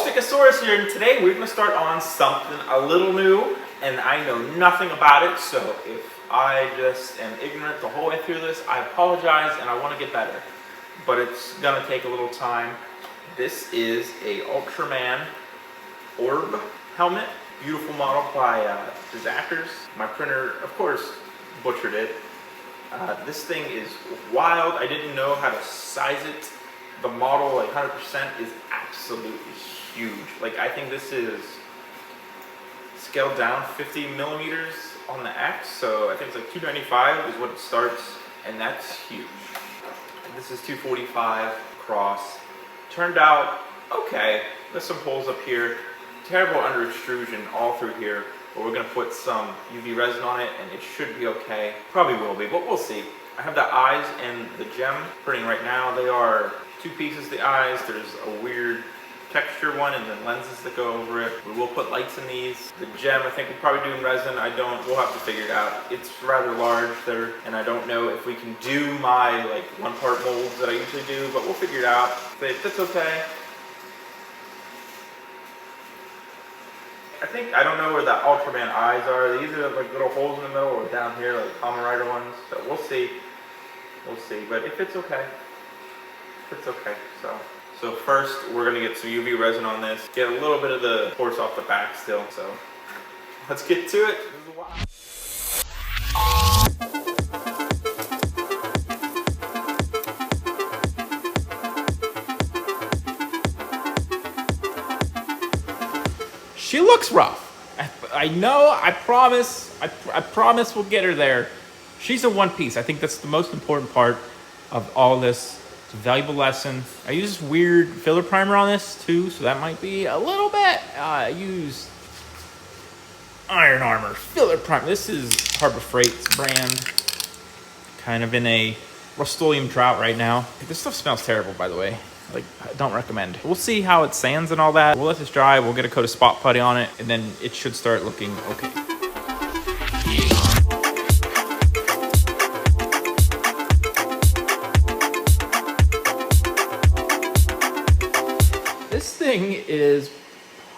Stickasaurus here, and today we're going to start on something a little new, and I know nothing about it, so if I just am ignorant the whole way through this, I apologize and I want to get better. But it's going to take a little time. This is a Ultraman Orb helmet. Beautiful model by Disackers. My printer, of course, butchered it. This thing is wild. I didn't know how to size it. The model, like 100%, is absolutely huge. Like, I think this is scaled down 50 millimeters on the X, so I think it's like 295 is what it starts, and that's huge. This is 245 across. Turned out okay. There's some holes up here. Terrible under extrusion all through here, but we're gonna put some UV resin on it, and it should be okay. Probably will be, but we'll see. I have the eyes and the gem printing right now. They are two pieces, the eyes. There's a weird texture one and then lenses that go over it. We will put lights in these. The gem, I think we'll probably do in resin. We'll have to figure it out. It's rather large there, and I don't know if we can do my like one-part molds that I usually do, but we'll figure it out. If that's okay. I don't know where the Ultraman eyes are. They either have like little holes in the middle or down here, like Kamen Rider ones. So we'll see. We'll see. But if it's okay, it's okay. So first we're gonna get some UV resin on this. Get a little bit of the horse off the back still. So let's get to it. She looks rough. I know. I promise. I promise we'll get her there. She's a one piece. I think that's the most important part of all this. It's a valuable lesson. I use this weird filler primer on this too, so that might be a little bit. I use Iron Armor filler primer. This is Harbor Freight's brand. Kind of in a Rust-Oleum drought right now. This stuff smells terrible, by the way. Like, I don't recommend. We'll see how it sands and all that. We'll let this dry. We'll get a coat of spot putty on it, and then it should start looking okay. This thing is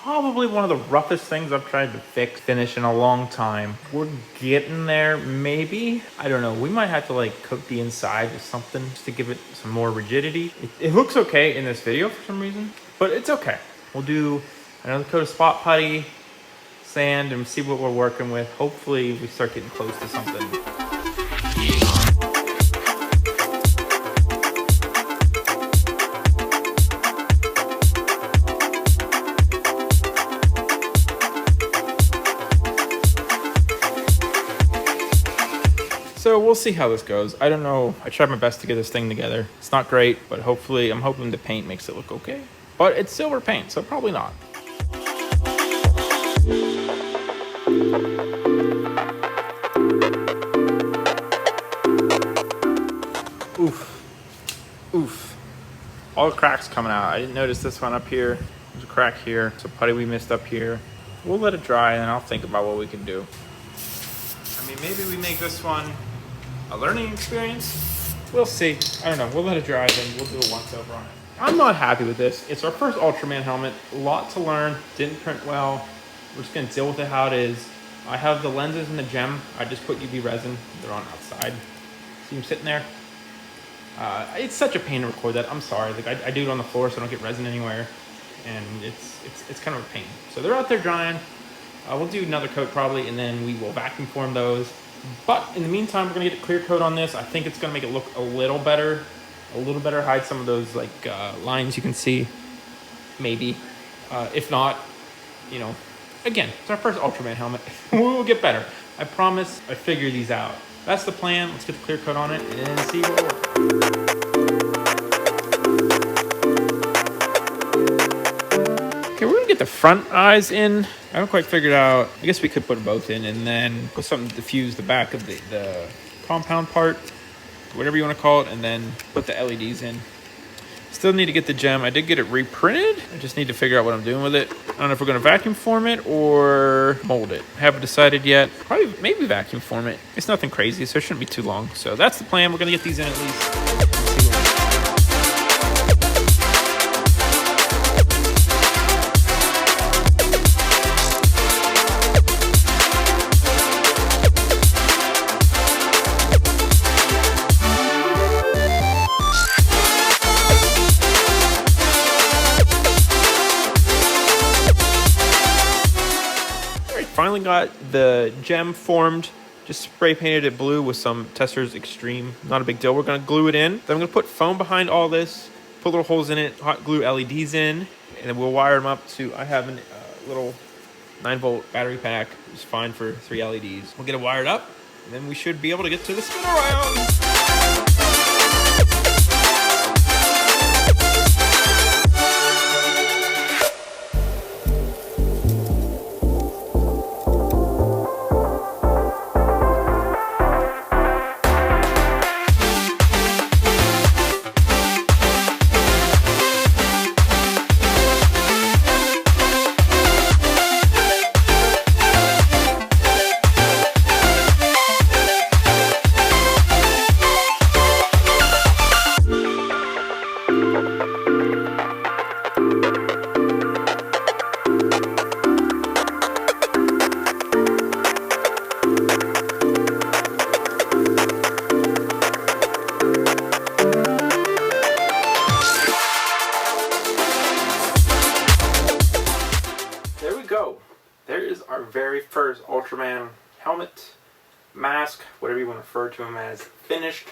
probably one of the roughest things I've tried to finish in a long time. We're getting there, maybe. I don't know. We might have to like coat the inside with something just to give it some more rigidity. It looks okay in this video for some reason, but it's okay. We'll do another coat of spot putty, sand, and see what we're working with. Hopefully we start getting close to something. So we'll see how this goes. I don't know. I tried my best to get this thing together. It's not great, but hopefully, I'm hoping the paint makes it look okay. But it's silver paint, so probably not. Oof. Oof. All the cracks coming out. I didn't notice this one up here. There's a crack here. It's a putty we missed up here. We'll let it dry, and I'll think about what we can do. I mean, maybe we make this one a learning experience. We'll see. I don't know. We'll let it dry, then we'll do a once over on it. I'm not happy with this. It's our first Ultraman helmet. A lot to learn. Didn't print well. We're just going to deal with it how it is. I have the lenses and the gem. I just put UV resin. They're on outside. See them sitting there? It's such a pain to record that. I'm sorry. Like I do it on the floor so I don't get resin anywhere. And it's kind of a pain. So they're out there drying. We'll do another coat probably, and then we will vacuum form those. But in the meantime, we're gonna get a clear coat on this. I think it's gonna make it look a little better, hide some of those like lines you can see, maybe. If not, you know, again, it's our first Ultraman helmet. We will get better. I promise. I figure these out. That's the plan. Let's get the clear coat on it and see what works. Okay, we're gonna get the front eyes in. I haven't quite figured out. I guess we could put both in and then put something to diffuse the back of the compound part, whatever you want to call it, and then put the LEDs in. Still need to get the gem. I did get it reprinted. I just need to figure out what I'm doing with it. I don't know if we're going to vacuum form it or mold it. I haven't decided yet. Probably maybe vacuum form it. It's nothing crazy, so it shouldn't be too long. So that's the plan. We're going to get these in at least. finally got the gem formed. Just spray painted it blue with some Testors Extreme. Not a big deal. We're going to glue it in. Then I'm going to put foam behind all this, put little holes in it, hot glue LEDs in, and then we'll wire them up to, I have a little 9-volt battery pack. It's fine for 3 LEDs. We'll get it wired up, and then we should be able to get to the spin around. There is our very first Ultraman helmet, mask, whatever you want to refer to him as, finished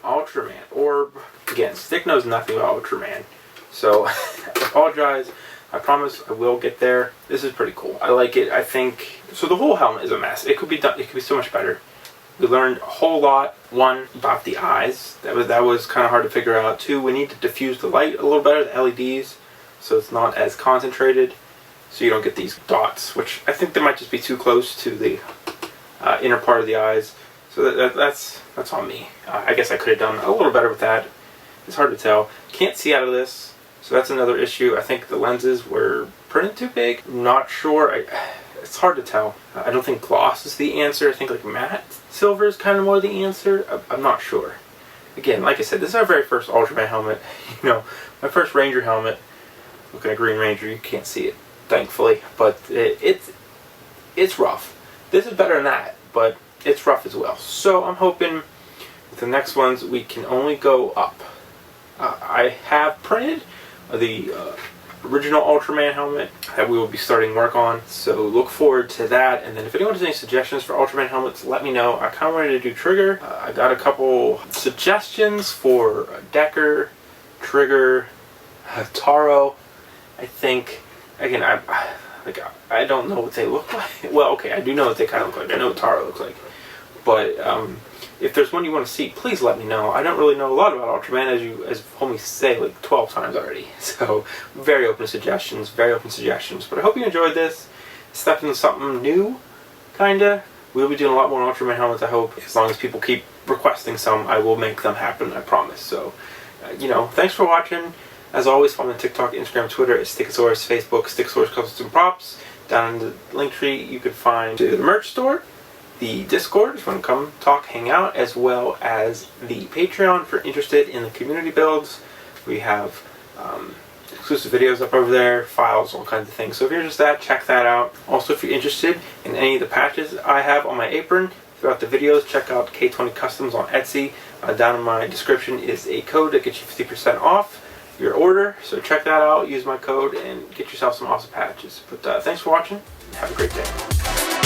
Ultraman Orb. Again, Stick knows nothing about Ultraman, so I apologize. I promise I will get there. This is pretty cool. I like it. I think so. The whole helmet is a mess. It could be done. It could be so much better. We learned a whole lot. 1, about the eyes. That was kind of hard to figure out. 2, we need to diffuse the light a little better, the LEDs, so it's not as concentrated, so you don't get these dots, which I think they might just be too close to the inner part of the eyes. So that's on me. I guess I could have done a little better with that. It's hard to tell. Can't see out of this, so that's another issue. I think the lenses were printed too big. I'm not sure. It's hard to tell. I don't think gloss is the answer. I think like matte silver is kind of more the answer. I'm not sure. Again, like I said, this is our very first Ultraman helmet. You know, my first Ranger helmet. Looking at Green Ranger, you can't see it, thankfully, but it's rough. This is better than that, but it's rough as well. So I'm hoping with the next ones we can only go up. I have printed the original Ultraman helmet that we will be starting work on, so look forward to that. And then if anyone has any suggestions for Ultraman helmets, let me know. I kind of wanted to do Trigger. I got a couple suggestions for Decker, Trigger, Taro. I think, again, I don't know what they look like. Well, okay, I do know what they kind of look like. I know what Taro looks like. But if there's one you want to see, please let me know. I don't really know a lot about Ultraman, as homies say like 12 times already. So, very open suggestions, very open suggestions. But I hope you enjoyed this. Stepped into something new, kinda. We'll be doing a lot more Ultraman helmets, I hope. As long as people keep requesting some, I will make them happen, I promise. So, you know, thanks for watching. As always, follow me on TikTok, Instagram, Twitter at Stickasaurus, Facebook, Stickasaurus Custom Props. Down in the link tree, you can find the merch store, the Discord, if you want to come talk, hang out, as well as the Patreon if you're interested in the community builds. We have exclusive videos up over there, files, all kinds of things. So if you're interested in that, check that out. Also, if you're interested in any of the patches I have on my apron throughout the videos, check out K20 Customs on Etsy. Down in my description is a code that gets you 50% off your order, so check that out, use my code, and get yourself some awesome patches. But thanks for watching, and have a great day.